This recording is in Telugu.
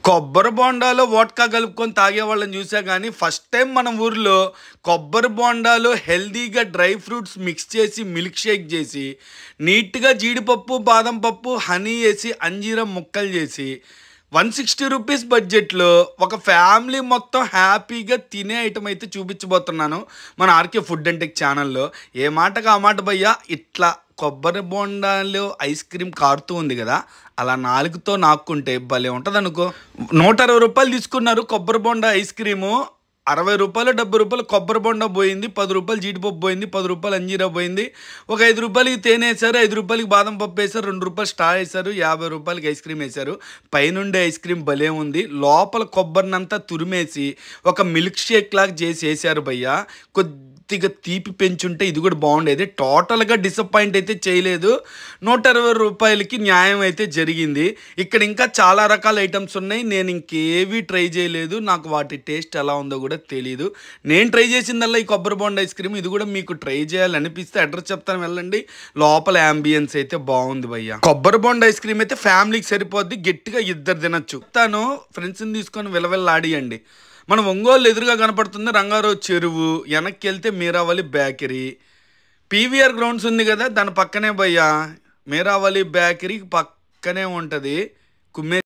కొబ్బరి బొండాలో వోడ్కా కలుపుకొని తాగేవాళ్ళని చూసా కానీ ఫస్ట్ టైం మన ఊర్లో కొబ్బరి బొండాలో హెల్దీగా డ్రై ఫ్రూట్స్ మిక్స్ చేసి మిల్క్ షేక్ చేసి నీట్గా జీడిపప్పు బాదం పప్పు హనీ వేసి అంజీరం ముక్కలు చేసి 160 రూపీస్ బడ్జెట్లో ఒక ఫ్యామిలీ మొత్తం హ్యాపీగా తినే ఐటమ్ అయితే చూపించబోతున్నాను మన ఆర్కే ఫుడ్ అండ్ టెక్ ఛానల్లో. ఏ మాటకు ఆ మాట భయ్యా, ఇట్లా కొబ్బరి బొండాలో ఐస్ క్రీమ్ కారుతూ ఉంది కదా, అలా నాలుగుతో నాక్కుంటే భలే ఉంటుంది అనుకో. 160 రూపాయలు తీసుకున్నారు కొబ్బరి బొండా ఐస్ క్రీము. 60 రూపాయలు 70 రూపాయలు కొబ్బరి బొండ పోయింది, 10 రూపాయలు జీడిపప్పు పోయింది, 10 రూపాయలు అంజీరా పోయింది, ఒక 5 రూపాయలకి తేనె వేశారు, 5 రూపాయలకి బాదం పప్పు వేశారు, 2 రూపాయలు స్టార్ వేశారు, 50 రూపాయలకి ఐస్ క్రీమ్ వేశారు. పైనుండే ఐస్ క్రీమ్ భలే ఉంది, లోపల కొబ్బరినంతా తురిమేసి ఒక మిల్క్ షేక్ లాగా చేసి వేశారు భయ్యా. కొద్దిగా తీపి పెంచుంటే ఇది కూడా బాగుండేది. టోటల్గా డిసప్పాయింట్ అయితే చేయలేదు. 160 రూపాయలకి న్యాయం అయితే జరిగింది. ఇక్కడ ఇంకా చాలా రకాల ఐటమ్స్ ఉన్నాయి, నేను ఇంకేవి ట్రై చేయలేదు, నాకు వాటి టేస్ట్ ఎలా ఉందో కూడా తెలీదు. నేను ట్రై చేసిందల్లా ఈ కొబ్బరి బొండ ఐస్ క్రీమ్. ఇది కూడా మీకు ట్రై చేయాలనిపిస్తే అడ్రస్ చెప్తాను, వెళ్ళండి. లోపల యాంబియన్స్ అయితే బాగుంది భయ్యా. కొబ్బరి బొండ ఐస్ క్రీమ్ అయితే ఫ్యామిలీకి సరిపోద్ది, గట్టిగా ఇద్దరు తినచ్చు. తను ఫ్రెండ్స్ని తీసుకొని విలవిల్లాడియండి. మన ఒంగోలు ఎదురుగా కనపడుతుంది రంగారావు చెరువు, వెనక్కి వెళ్తే మీరావళి బేకరీ, పీవీఆర్ గ్రౌండ్స్ ఉంది కదా దాని పక్కనే భయ్యా. మీరావళి బేకరీ పక్కనే ఉంటుంది కుమ్మే